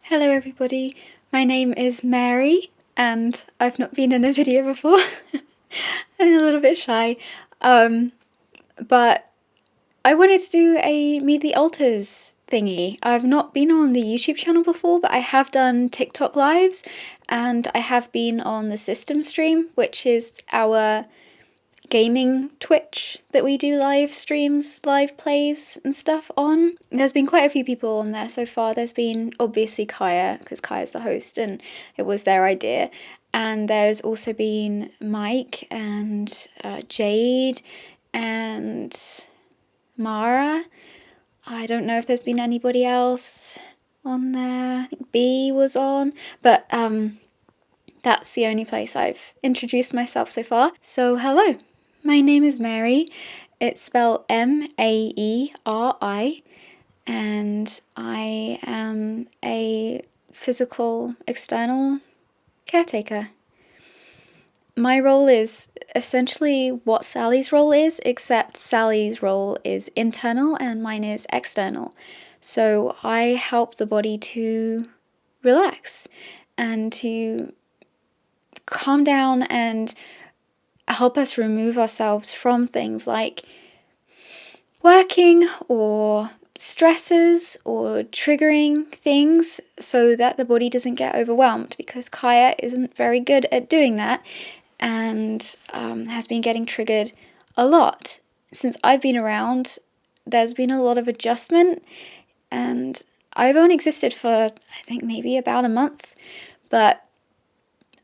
Hello everybody, my name is Mary and I've not been in a video before. I'm a little bit shy, but I wanted to do a Meet the Alters thingy. I've not been on the YouTube channel before, but I have done TikTok lives and I have been on the System Stream, which is our gaming Twitch that we do live streams, live plays and stuff on. There's been quite a few people on there so far. There's been obviously Kaya, because Kaya's the host and it was their idea. And there's also been Mike and Jade and Mara. I don't know if there's been anybody else on there. I think B was on, but that's the only place I've introduced myself so far. So hello. My name is Mary, it's spelled Maeri, and I am a physical external caretaker. My role is essentially what Sally's role is, except Sally's role is internal and mine is external. So I help the body to relax and to calm down and help us remove ourselves from things like working or stresses or triggering things so that the body doesn't get overwhelmed, because Kaya isn't very good at doing that and has been getting triggered a lot. Since I've been around, there's been a lot of adjustment, and I've only existed for I think maybe about a month, but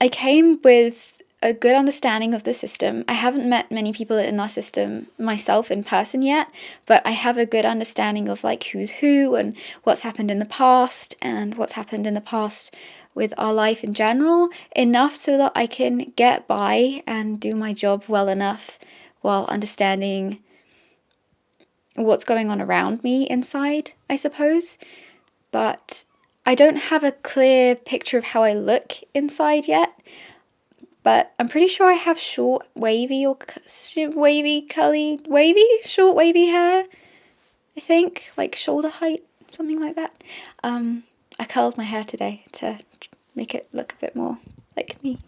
I came with a good understanding of the system. I haven't met many people in our system myself in person yet, but I have a good understanding of like who's who and what's happened in the past and what's happened in the past with our life in general, enough so that I can get by and do my job well enough while understanding what's going on around me inside, I suppose. But I don't have a clear picture of how I look inside yet. But I'm pretty sure I have short, wavy, or wavy, curly, wavy, short, wavy hair. I think, like shoulder height, something like that. I curled my hair today to make it look a bit more like me.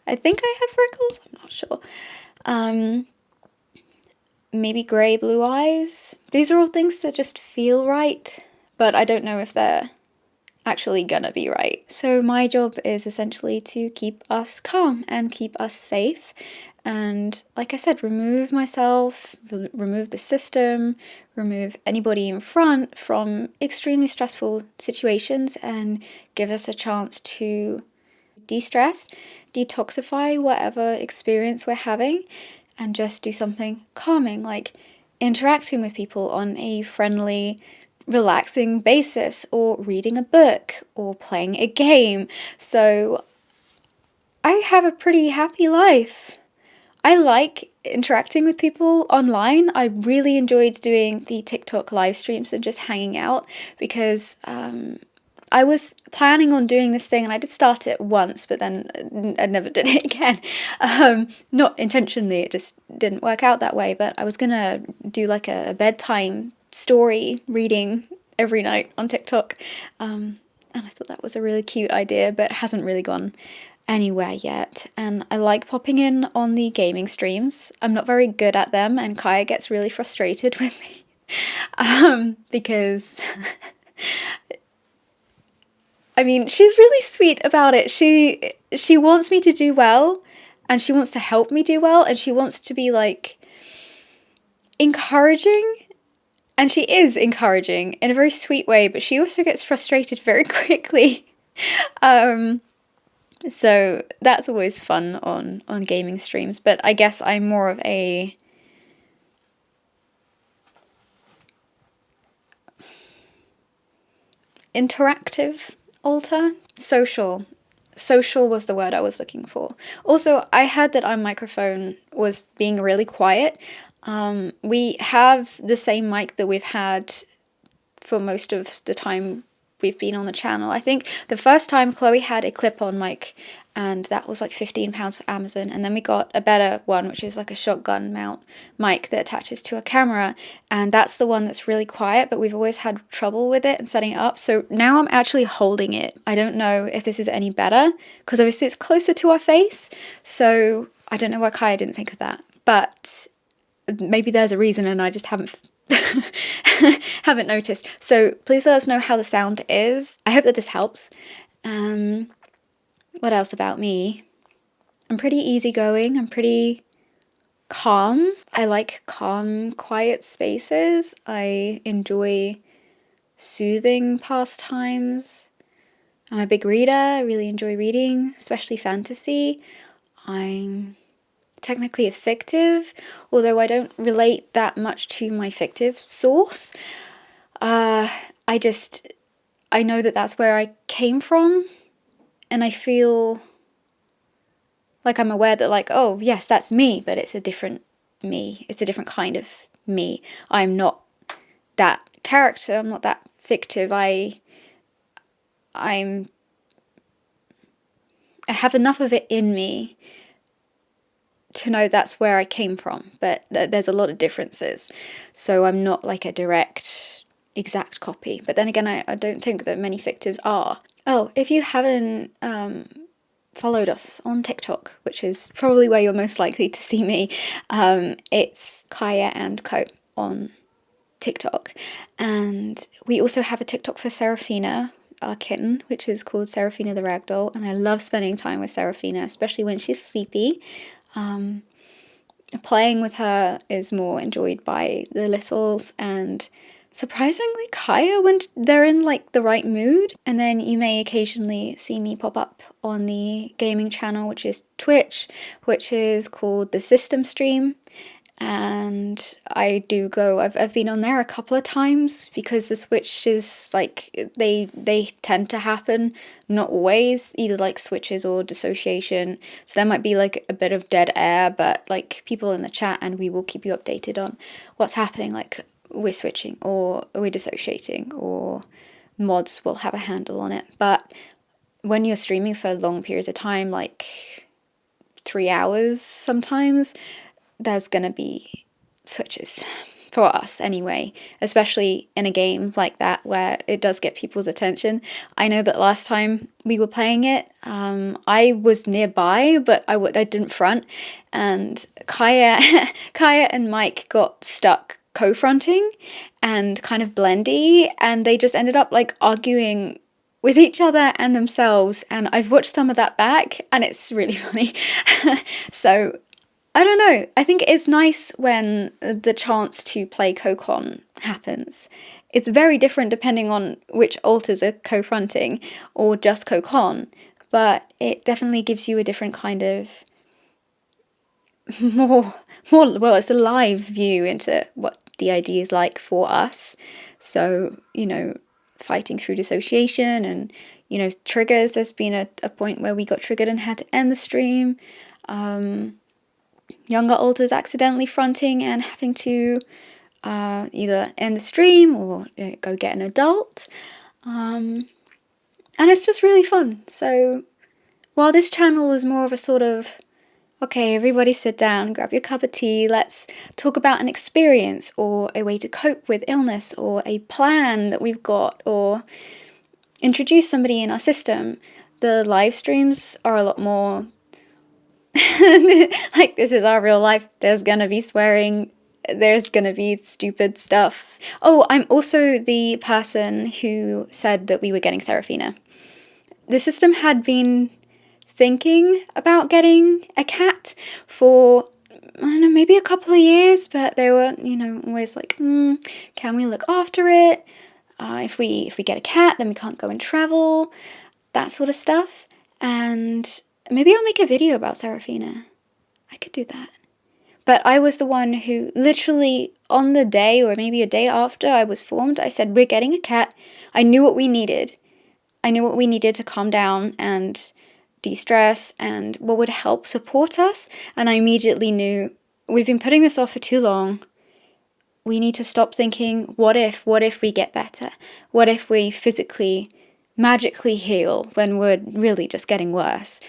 I think I have freckles, I'm not sure. Maybe grey, blue eyes. These are all things that just feel right, but I don't know if they're actually gonna be right. So my job is essentially to keep us calm and keep us safe, and like I said, remove myself, remove the system, remove anybody in front from extremely stressful situations, and give us a chance to de-stress, detoxify whatever experience we're having, and just do something calming, like interacting with people on a friendly, relaxing basis, or reading a book, or playing a game. So I have a pretty happy life. I like interacting with people online. I really enjoyed doing the TikTok live streams and just hanging out, because I was planning on doing this thing and I did start it once, but then I never did it again. Not intentionally, it just didn't work out that way, but I was gonna do like a bedtime story reading every night on TikTok, and I thought that was a really cute idea, but it hasn't really gone anywhere yet. And I like popping in on the gaming streams. I'm not very good at them, and Kaya gets really frustrated with me because I mean, she's really sweet about it. She wants me to do well, and she wants to help me do well, and she wants to be like encouraging. And she is encouraging in a very sweet way, but she also gets frustrated very quickly. So that's always fun on gaming streams. But I guess I'm more of a interactive alter. Social was the word I was looking for. Also, I heard that our microphone was being really quiet. We have the same mic that we've had for most of the time we've been on the channel. I think the first time Chloe had a clip-on mic, and that was like £15 for Amazon, and then we got a better one, which is like a shotgun mount mic that attaches to a camera, and that's the one that's really quiet, but we've always had trouble with it and setting it up. So now I'm actually holding it. I don't know if this is any better, because obviously it's closer to our face, so I don't know why Kaya didn't think of that, but maybe there's a reason and I just haven't haven't noticed. So please let us know how the sound is. I hope that this helps. What else about me? I'm pretty easygoing. I'm pretty calm. I like calm, quiet spaces. I enjoy soothing pastimes. I'm a big reader. I really enjoy reading, especially fantasy. I'm technically a fictive, although I don't relate that much to my fictive source. I know that that's where I came from, and I feel like I'm aware that, like, oh yes, that's me, but it's a different me. It's a different kind of me. I'm not that character. I'm not that fictive. I have enough of it in me to know that's where I came from, but there's a lot of differences. So I'm not like a direct, exact copy. But then again, I don't think that many fictives are. Oh, if you haven't followed us on TikTok, which is probably where you're most likely to see me, it's Kaya and Co on TikTok. And we also have a TikTok for Seraphina, our kitten, which is called Seraphina the Ragdoll, and I love spending time with Seraphina, especially when she's sleepy. Playing with her is more enjoyed by the littles, and surprisingly Kaya when they're in like the right mood. And then you may occasionally see me pop up on the gaming channel, which is Twitch, which is called the System Stream. And I do go, I've been on there a couple of times because the switches, like, they tend to happen, not always, either like switches or dissociation. So there might be like a bit of dead air, but like people in the chat, and we will keep you updated on what's happening, like we're switching or we're dissociating, or mods will have a handle on it. But when you're streaming for long periods of time, like 3 hours sometimes, there's gonna be switches for us anyway, especially in a game like that where it does get people's attention. I know that last time we were playing it, I was nearby, but I didn't front, and Kaya and Mike got stuck co-fronting and kind of blendy, and they just ended up like arguing with each other and themselves, and I've watched some of that back and it's really funny. So I don't know, I think it's nice when the chance to play co-con happens. It's very different depending on which alters are co-fronting or just co-con, but it definitely gives you a different kind of more, well, it's a live view into what DID is like for us. So, you know, fighting through dissociation and, you know, triggers. There's been a point where we got triggered and had to end the stream. Younger alters accidentally fronting and having to either end the stream or go get an adult. And it's just really fun. So while this channel is more of a sort of, okay, everybody sit down, grab your cup of tea, let's talk about an experience or a way to cope with illness or a plan that we've got, or introduce somebody in our system, the live streams are a lot more like, this is our real life. There's gonna be swearing, there's gonna be stupid stuff. Oh, I'm also the person who said that we were getting Seraphina. The system had been thinking about getting a cat for, I don't know, maybe a couple of years, but they were, you know, always like, can we look after it? If we get a cat, then we can't go and travel, that sort of stuff. And maybe I'll make a video about Seraphina. I could do that. But I was the one who literally on the day, or maybe a day after I was formed, I said, we're getting a cat. I knew what we needed. I knew what we needed to calm down and de-stress and what would help support us. And I immediately knew, we've been putting this off for too long. we need to stop thinking, what if we get better? What if we physically, magically heal when we're really just getting worse?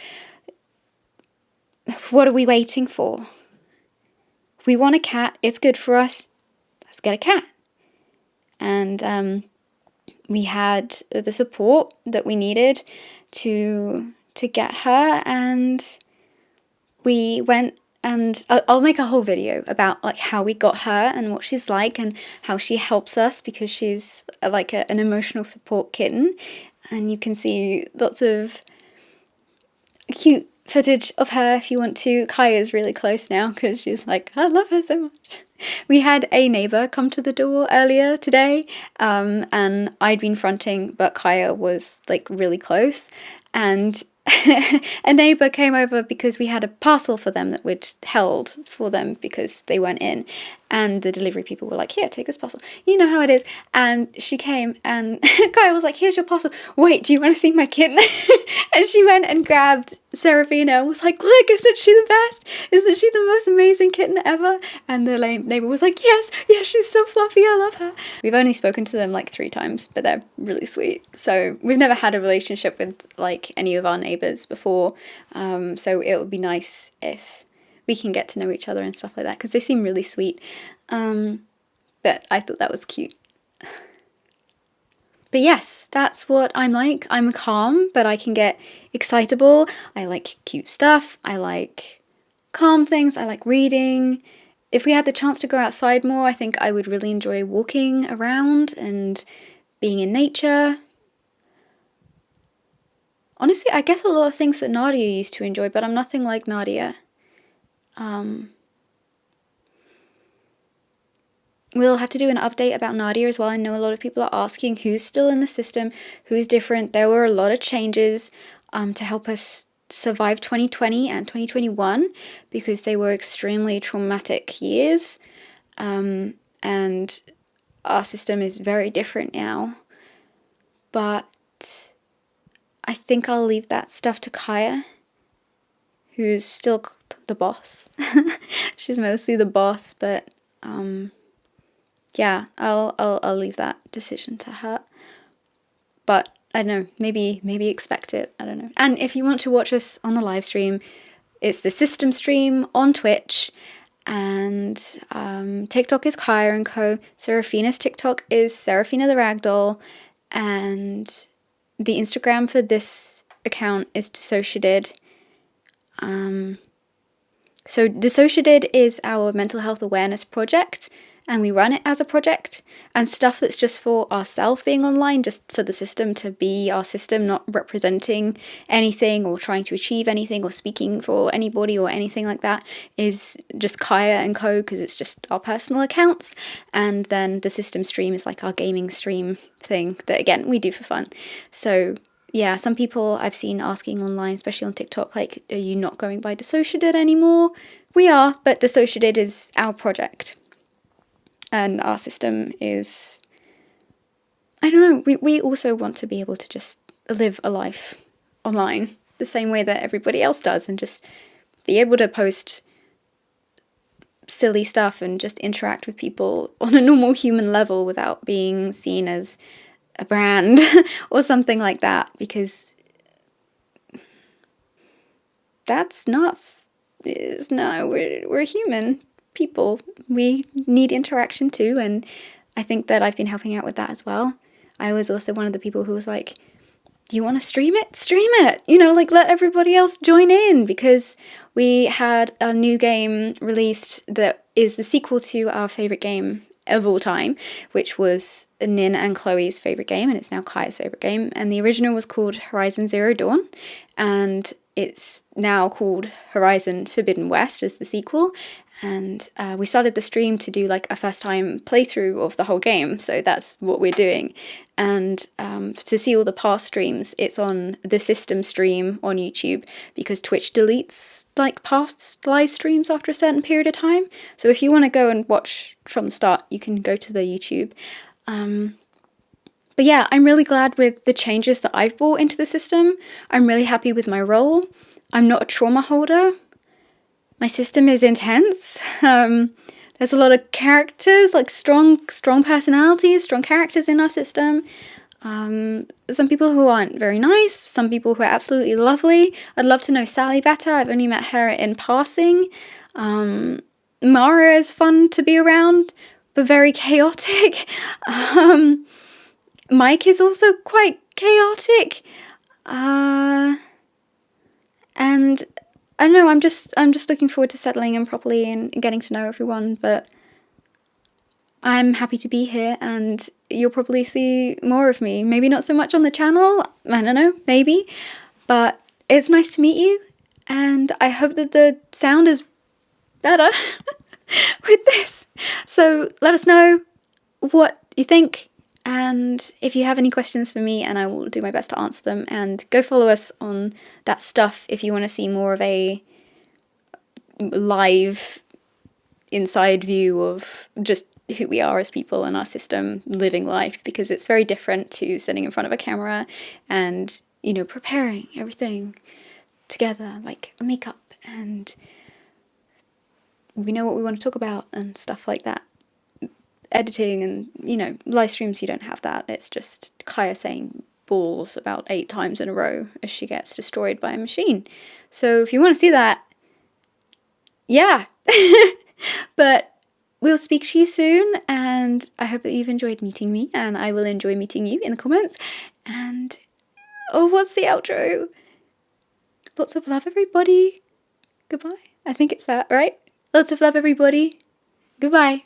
What are we waiting for? We want a cat, it's good for us, let's get a cat. And we had the support that we needed to get her, and we went, and I'll make a whole video about like how we got her and what she's like and how she helps us, because she's like an emotional support kitten, and you can see lots of cute footage of her if you want to. Kaya's really close now because she's like, I love her so much. We had a neighbour come to the door earlier today, and I'd been fronting, but Kaya was like really close, and a neighbour came over because we had a parcel for them that we'd held for them because they weren't in, and the delivery people were like, here, take this parcel, you know how it is. And she came, and Kaya was like, here's your parcel, wait, do you want to see my kitten? And she went and grabbed Seraphina and was like, look, isn't she the best? Isn't she the most amazing kitten ever? And the neighbour was like, yes, she's so fluffy, I love her. We've only spoken to them like 3 times, but they're really sweet. So we've never had a relationship with like any of our neighbours before, so it would be nice if we can get to know each other and stuff like that, because they seem really sweet. But I thought that was cute. But yes, that's what I'm like. I'm calm, but I can get excitable. I like cute stuff. I like calm things. I like reading. If we had the chance to go outside more, I think I would really enjoy walking around and being in nature. Honestly, I guess a lot of things that Nadia used to enjoy, but I'm nothing like Nadia. We'll have to do an update about Nadia as well. I know a lot of people are asking who's still in the system, who's different. There were a lot of changes to help us survive 2020 and 2021 because they were extremely traumatic years. And our system is very different now. But I think I'll leave that stuff to Kaya, who's still the boss. She's mostly the boss, but yeah, I'll leave that decision to her. But I don't know, maybe expect it, I don't know. And if you want to watch us on the live stream, it's the system stream on Twitch, and TikTok is Kaya and Co. Seraphina's TikTok is Seraphina the Ragdoll, and the Instagram for this account is DissociaDID. So DissociaDID is our mental health awareness project, and we run it as a project, and stuff that's just for ourselves being online, just for the system to be our system, not representing anything or trying to achieve anything or speaking for anybody or anything like that, is just Kaya and Co, because it's just our personal accounts. And then the system stream is like our gaming stream thing that, again, we do for fun. So yeah, some people I've seen asking online, especially on TikTok, like, are you not going by DissociaDID anymore? We are, but DissociaDID is our project. And our system is, I don't know, we also want to be able to just live a life online the same way that everybody else does, and just be able to post silly stuff and just interact with people on a normal human level without being seen as a brand or something like that, because that's not, we're human people. We need interaction too, and I think that I've been helping out with that as well. I was also one of the people who was like, do you want to stream it? Stream it! You know, like, let everybody else join in, because we had a new game released that is the sequel to our favourite game of all time, which was Nin and Chloe's favourite game, and it's now Kaya's favourite game. And the original was called Horizon Zero Dawn, and it's now called Horizon Forbidden West as the sequel. And we started the stream to do like a first time playthrough of the whole game, so that's what we're doing. And to see all the past streams, it's on the system stream on YouTube, because Twitch deletes like past live streams after a certain period of time. So if you want to go and watch from the start, you can go to the YouTube. But yeah, I'm really glad with the changes that I've brought into the system. I'm really happy with my role. I'm not a trauma holder. My system is intense. There's There's a lot of characters, like strong personalities, strong characters in our system. Some people who aren't very nice, some people who are absolutely lovely. I'd love to know Sally better. I've only met her in passing. Mara is fun to be around, but very chaotic. Mike is also quite chaotic. And I don't know, I'm just looking forward to settling in properly and getting to know everyone, but I'm happy to be here, and you'll probably see more of me. Maybe not so much on the channel, I don't know, maybe, but it's nice to meet you, and I hope that the sound is better with this. So let us know what you think, and if you have any questions for me, and I will do my best to answer them. And go follow us on that stuff if you want to see more of a live inside view of just who we are as people and our system living life, because it's very different to sitting in front of a camera and, you know, preparing everything together, like makeup, and we know what we want to talk about and stuff like that. Editing and, you know, live streams, you don't have that. It's just Kaya saying balls about 8 times in a row as she gets destroyed by a machine. So if you want to see that, yeah. But we'll speak to you soon, and I hope that you've enjoyed meeting me, and I will enjoy meeting you in the comments. And oh, what's the outro? Lots of love, everybody. Goodbye. I think it's that, right? Lots of love, everybody. Goodbye.